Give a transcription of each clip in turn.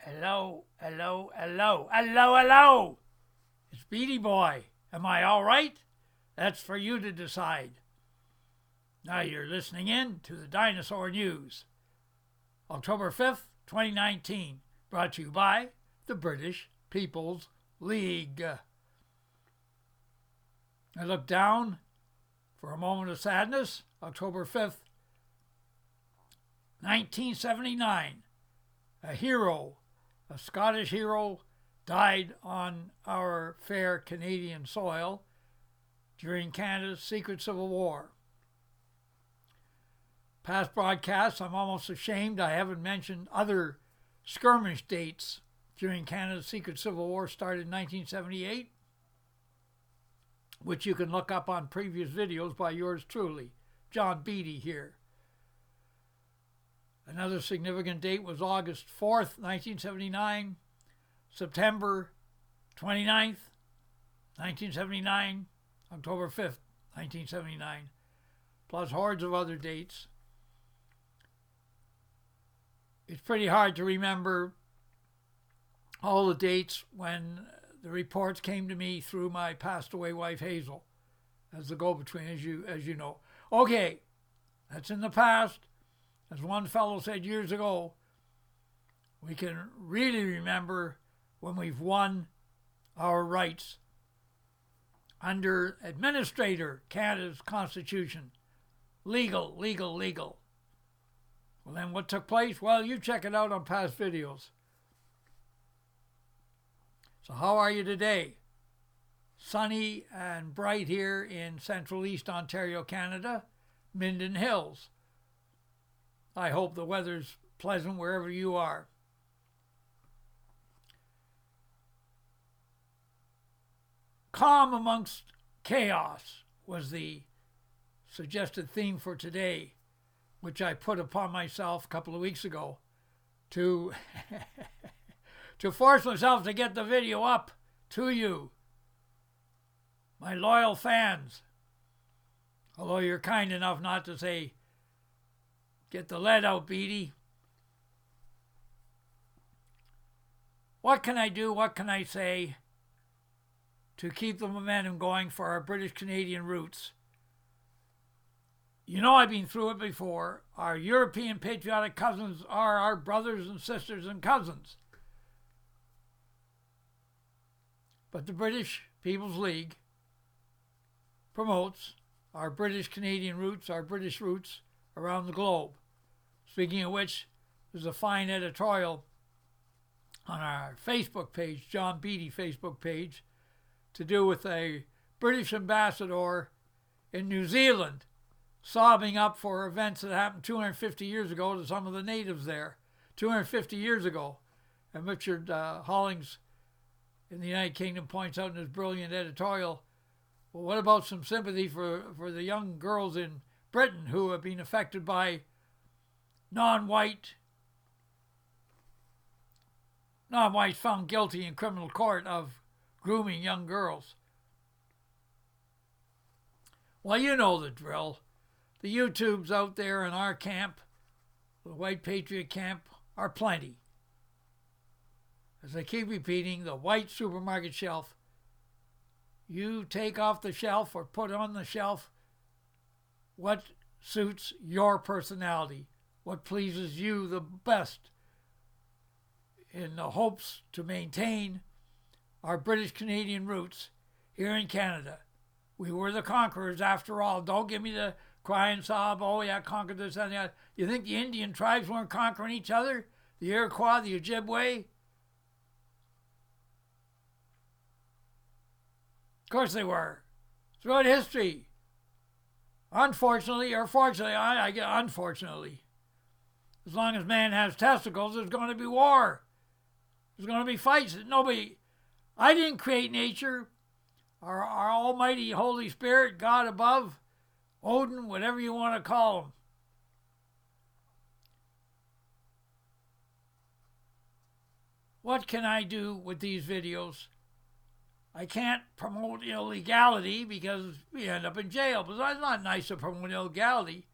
Hello, hello, hello, hello, hello. It's Beattie Boy. Am I all right? That's for you to decide. Now you're listening in to the Dinosaur News. October 5th, 2019. Brought to you by the British People's League. I look down for a moment of sadness. October 5th, 1979. A hero, a Scottish hero, died on our fair Canadian soil during Canada's secret civil war. Past broadcasts, I'm almost ashamed I haven't mentioned other skirmish dates during Canada's secret civil war started in 1978, which you can look up on previous videos by yours truly, John Beattie here. Another significant date was August 4th, 1979, September 29th, 1979, October 5th, 1979, plus hordes of other dates. It's pretty hard to remember all the dates when the reports came to me through my passed away wife Hazel as the go-between, as you know. Okay, that's in the past. As one fellow said years ago, we can really remember when we've won our rights under Administrator Canada's Constitution. Legal, legal, legal. Well, then what took place? Well, you check it out on past videos. So how are you today? Sunny and bright here in Central East Ontario, Canada, Minden Hills. I hope the weather's pleasant wherever you are. Calm amongst chaos was the suggested theme for today, which I put upon myself a couple of weeks ago to force myself to get the video up to you, my loyal fans. Although you're kind enough not to say, "Get the lead out, Beattie." What can I do? What can I say to keep the momentum going for our British Canadian roots? You know I've been through it before. Our European patriotic cousins are our brothers and sisters and cousins. But the British People's League promotes our British Canadian roots, our British roots around the globe. Speaking of which, there's a fine editorial on our Facebook page, John Beattie Facebook page, to do with a British ambassador in New Zealand sobbing up for events that happened 250 years ago to some of the natives there, 250 years ago. And Richard Hollings in the United Kingdom points out in his brilliant editorial, well, what about some sympathy for the young girls in Britain who have been affected by non-whites found guilty in criminal court of grooming young girls? Well, you know the drill. The YouTubes out there in our camp, the white patriot camp, are plenty. As I keep repeating, the white supermarket shelf, you take off the shelf or put on the shelf what suits your personality, what pleases you the best, in the hopes to maintain our British Canadian roots here in Canada. We were the conquerors after all. Don't give me the cry and sob, oh yeah, conquered this and that. You think the Indian tribes weren't conquering each other? The Iroquois, the Ojibwe? Of course they were. Throughout history. Unfortunately, or fortunately, I get unfortunately, as long as man has testicles, there's going to be war. There's going to be fights. I didn't create nature. Our almighty Holy Spirit, God above, Odin, whatever you want to call him. What can I do with these videos? I can't promote illegality because we end up in jail. But it's not nice to promote illegality.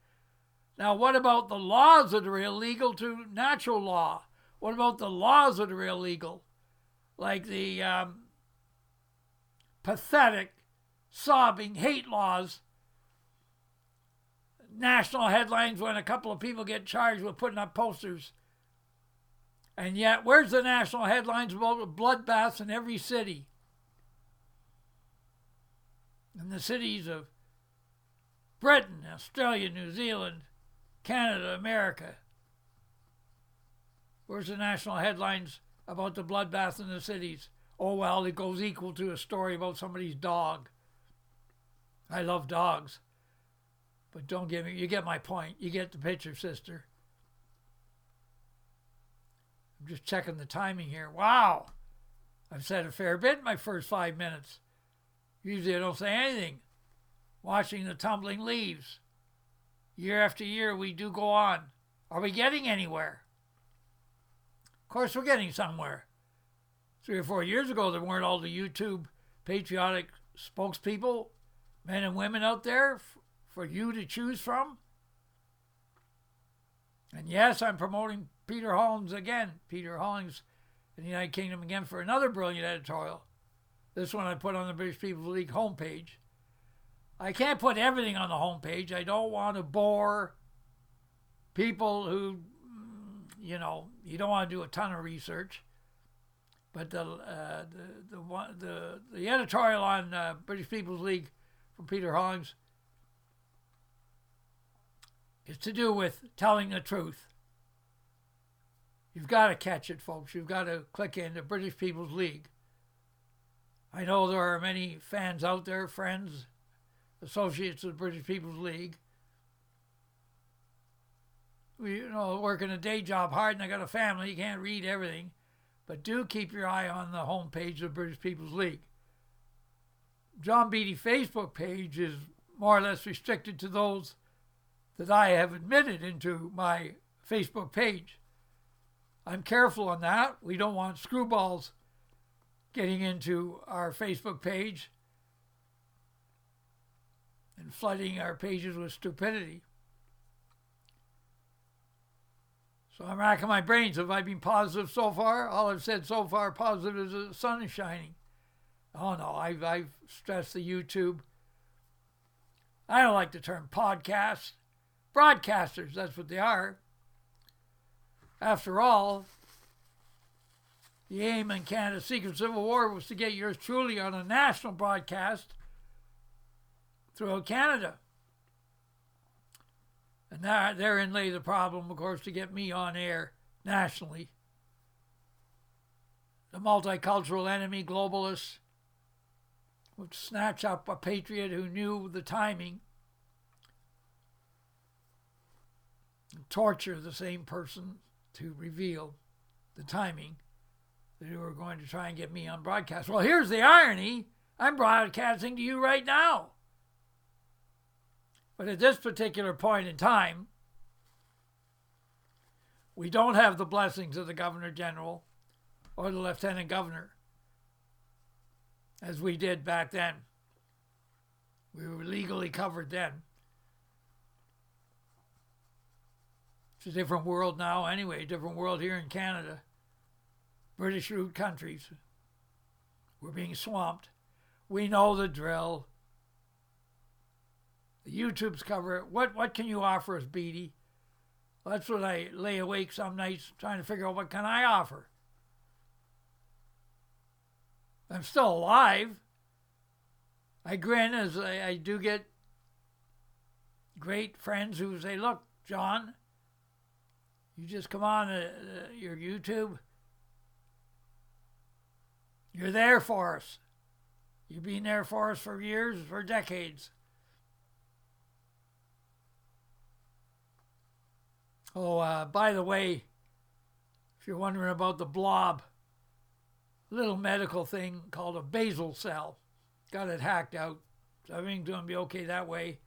Now, what about the laws that are illegal to natural law? What about the laws that are illegal? Like the pathetic, sobbing hate laws. National headlines when a couple of people get charged with putting up posters. And yet, where's the national headlines about bloodbaths in every city? In the cities of Britain, Australia, New Zealand, Canada, America. Where's the national headlines about the bloodbath in the cities? Oh, well, it goes equal to a story about somebody's dog. I love dogs. But don't get me, you get my point. You get the picture, sister. I'm just checking the timing here. Wow! I've said a fair bit in my first 5 minutes. Usually I don't say anything. Watching the tumbling leaves. Year after year, we do go on. Are we getting anywhere? Of course, we're getting somewhere. 3 or 4 years ago, there weren't all the YouTube patriotic spokespeople, men and women out there for you to choose from. And yes, I'm promoting Peter Hollings again. Peter Hollings in the United Kingdom again for another brilliant editorial. This one I put on the British People's League homepage. I can't put everything on the homepage. I don't want to bore people who, you don't want to do a ton of research. But the editorial on British People's League from Peter Hollings is to do with telling the truth. You've got to catch it, folks. You've got to click into British People's League. I know there are many fans out there, friends, associates of the British People's League. We, working a day job hard, and I got a family. You can't read everything. But do keep your eye on the homepage of the British People's League. John Beattie Facebook page is more or less restricted to those that I have admitted into my Facebook page. I'm careful on that. We don't want screwballs getting into our Facebook page and flooding our pages with stupidity. So I'm racking my brains. Have I been positive so far? All I've said so far positive is the sun is shining. Oh no, I've stressed the YouTube. I don't like the term podcast. Broadcasters, that's what they are. After all, the aim in Canada's secret civil war was to get yours truly on a national broadcast throughout Canada. And therein lay the problem, of course, to get me on air nationally. The multicultural enemy, globalists, would snatch up a patriot who knew the timing and torture the same person to reveal the timing that they were going to try and get me on broadcast. Well, here's the irony. I'm broadcasting to you right now. But at this particular point in time, we don't have the blessings of the Governor General or the Lieutenant Governor as we did back then. We were legally covered then. It's a different world now anyway, different world here in Canada. British root countries. We're being swamped. We know the drill. The YouTubes cover it. What can you offer us, Beattie? Well, that's what I lay awake some nights trying to figure out, what can I offer? I'm still alive. I grin as I do get great friends who say, look, John, you just come on your YouTube. You're there for us. You've been there for us for years, for decades. Oh, by the way, if you're wondering about the blob, a little medical thing called a basal cell. Got it hacked out. So everything's going to be okay that way.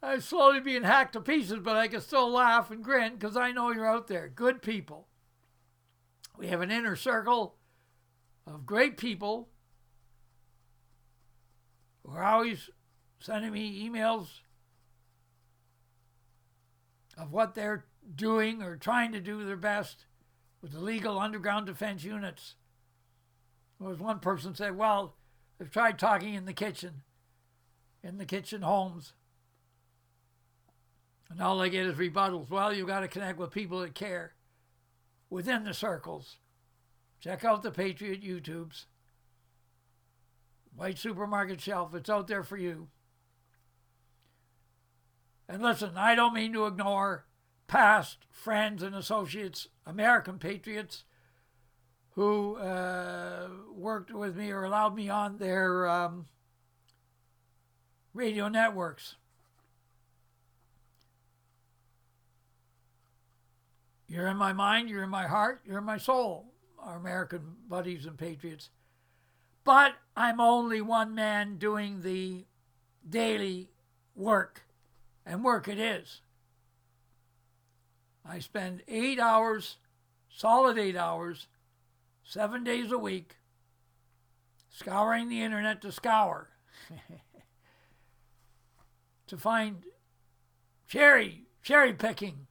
I'm slowly being hacked to pieces, but I can still laugh and grin because I know you're out there. Good people. We have an inner circle of great people who are always sending me emails of what they're doing or trying to do their best with the legal underground defense units. There was one person said, well, they've tried talking in the kitchen homes. And all they get is rebuttals. Well, you've got to connect with people that care within the circles. Check out the Patriot YouTubes. White supermarket shelf, it's out there for you. And listen, I don't mean to ignore past friends and associates, American patriots, who worked with me or allowed me on their radio networks. You're in my mind, you're in my heart, you're in my soul, our American buddies and patriots. But I'm only one man doing the daily work, and work it is. I spend 8 hours, solid 8 hours, 7 days a week, scouring the internet to scour, to find cherry picking,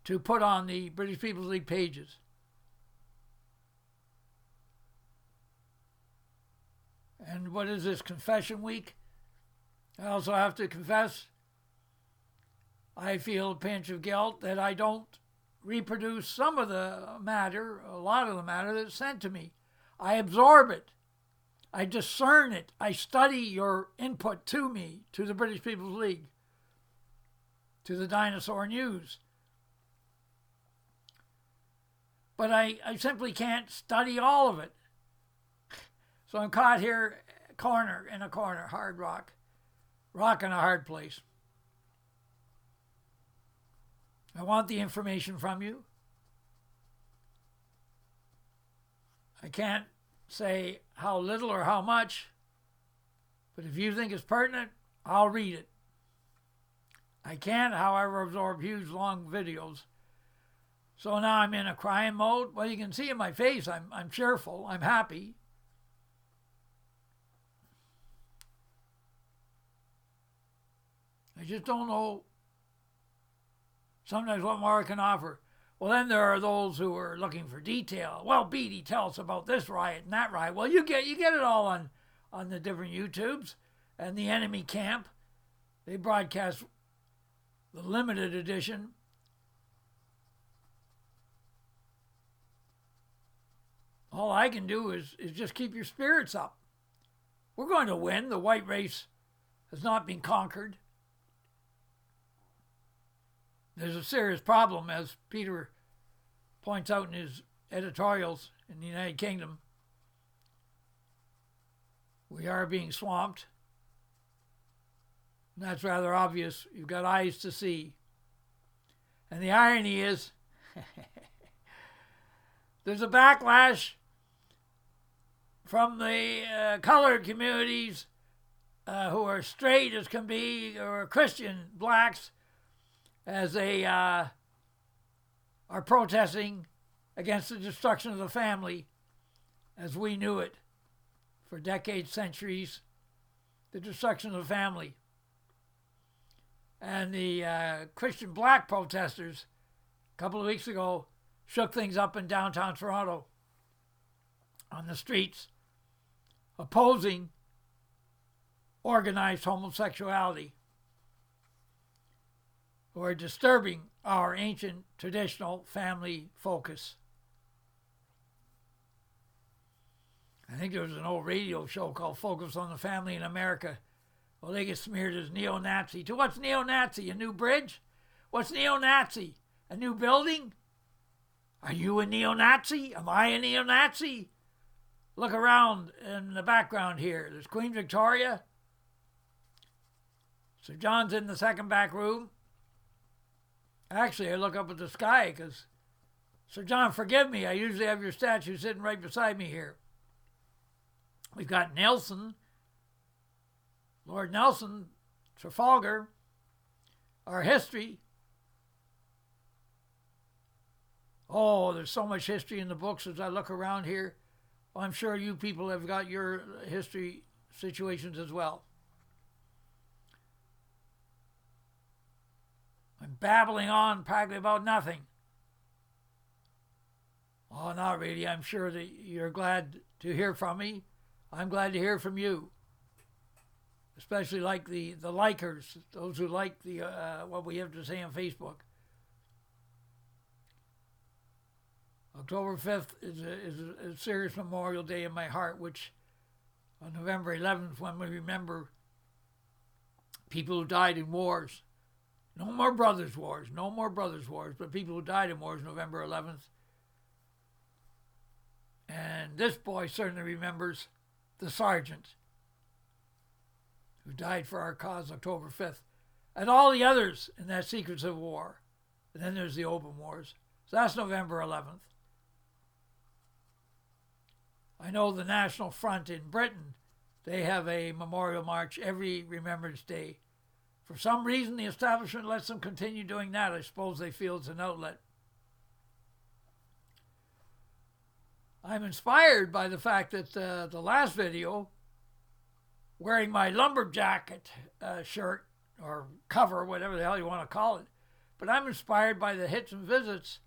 to put on the British People's League pages. And what is this, Confession Week? I also have to confess, I feel a pinch of guilt that I don't reproduce some of the matter, a lot of the matter that's sent to me. I absorb it. I discern it. I study your input to me, to the British People's League, to the Dinosaur News. But I simply can't study all of it. So I'm caught here, in a corner, hard rock in a hard place. I want the information from you. I can't say how little or how much, but if you think it's pertinent, I'll read it. I can't, however, absorb huge, long videos. So now I'm in a crying mode. Well, you can see in my face, I'm cheerful, I'm happy. I just don't know sometimes what more I can offer. Well, then there are those who are looking for detail. Well, Beattie, tell us about this riot and that riot. Well, you get it all on the different YouTubes. And the enemy camp, they broadcast the limited edition. All I can do is just keep your spirits up. We're going to win. The white race has not been conquered. There's a serious problem, as Peter points out in his editorials in the United Kingdom. We are being swamped. And that's rather obvious. You've got eyes to see. And the irony is, there's a backlash from the colored communities who are straight as can be, or Christian blacks, as they are protesting against the destruction of the family as we knew it for decades, centuries, the destruction of the family. And the Christian black protesters a couple of weeks ago shook things up in downtown Toronto on the streets, opposing organized homosexuality, who are disturbing our ancient traditional family focus. I think there was an old radio show called Focus on the Family in America. Well, they get smeared as neo-Nazi. To what's neo-Nazi? A new bridge? What's neo-Nazi? A new building? Are you a neo-Nazi? Am I a neo-Nazi? Look around in the background here. There's Queen Victoria. Sir John's in the second back room. Actually, I look up at the sky because, Sir John, forgive me, I usually have your statue sitting right beside me here. We've got Nelson, Lord Nelson, Trafalgar, our history. Oh, there's so much history in the books as I look around here. Well, I'm sure you people have got your history situations as well. I'm babbling on practically about nothing. Oh, not really. I'm sure that you're glad to hear from me. I'm glad to hear from you. Especially like the likers, those who like the what we have to say on Facebook. October 5th is a serious Memorial Day in my heart, which on November 11th, when we remember people who died in wars. No more brothers' wars, no more brothers' wars, but people who died in wars, November 11th. And this boy certainly remembers the sergeant who died for our cause October 5th, and all the others in that sequence of war. And then there's the open wars. So that's November 11th. I know the National Front in Britain, they have a memorial march every Remembrance Day. For some reason, the establishment lets them continue doing that. I suppose they feel it's an outlet. I'm inspired by the fact that the last video, wearing my lumberjacket shirt or cover, whatever the hell you want to call it, but I'm inspired by the hits and visits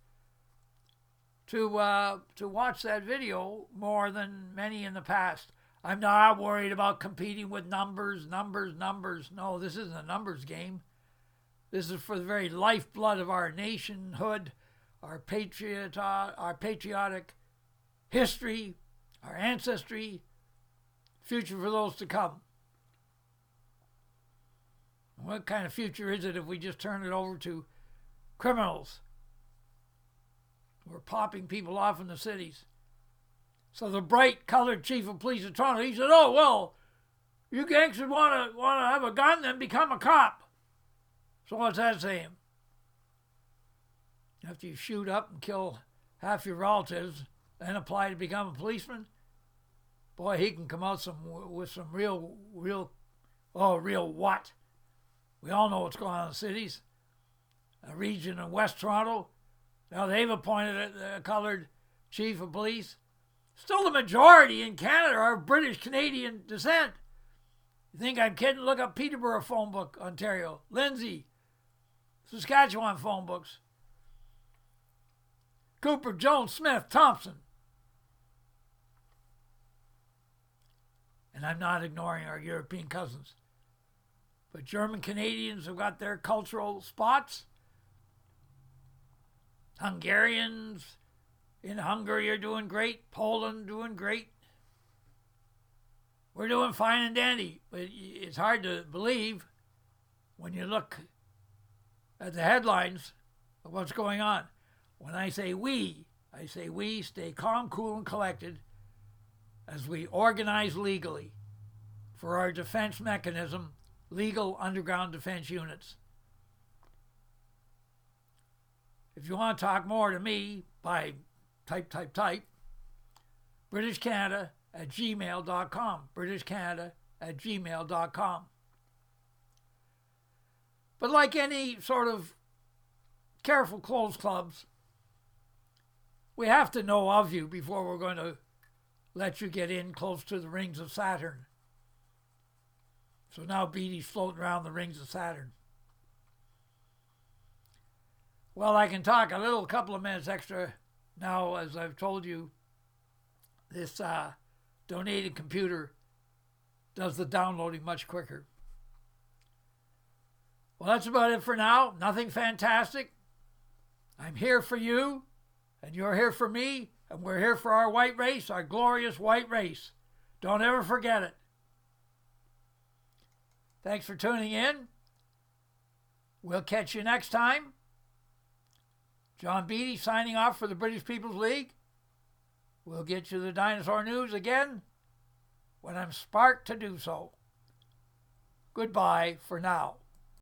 to watch that video more than many in the past. I'm not worried about competing with numbers. No, this isn't a numbers game. This is for the very lifeblood of our nationhood, our patriotic history, our ancestry, future for those to come. What kind of future is it if we just turn it over to criminals? We're popping people off in the cities. So the bright colored chief of police of Toronto, he said, "Oh, well, you gangsters want to have a gun, then become a cop." So what's that saying? After you shoot up and kill half your relatives, then apply to become a policeman? Boy, he can come out with some real what? We all know what's going on in the cities. A region in West Toronto, now they've appointed a colored chief of police. Still the majority in Canada are of British-Canadian descent. You think I'm kidding? Look up Peterborough phone book, Ontario. Lindsay, Saskatchewan phone books. Cooper, Jones, Smith, Thompson. And I'm not ignoring our European cousins. But German Canadians have got their cultural spots. Hungarians in Hungary are doing great. Poland doing great. We're doing fine and dandy. But it's hard to believe when you look at the headlines of what's going on. When I say we stay calm, cool, and collected as we organize legally for our defense mechanism, legal underground defense units. If you want to talk more to me, by type, BritishCanada@gmail.com, BritishCanada@gmail.com. But like any sort of careful closed clubs, we have to know of you before we're going to let you get in close to the rings of Saturn. So now Beattie's floating around the rings of Saturn. Well, I can talk a couple of minutes extra now. As I've told you, this donated computer does the downloading much quicker. Well, that's about it for now. Nothing fantastic. I'm here for you, and you're here for me, and we're here for our white race, our glorious white race. Don't ever forget it. Thanks for tuning in. We'll catch you next time. John Beattie signing off for the British People's League. We'll get you the Dinosaur news again when I'm sparked to do so. Goodbye for now.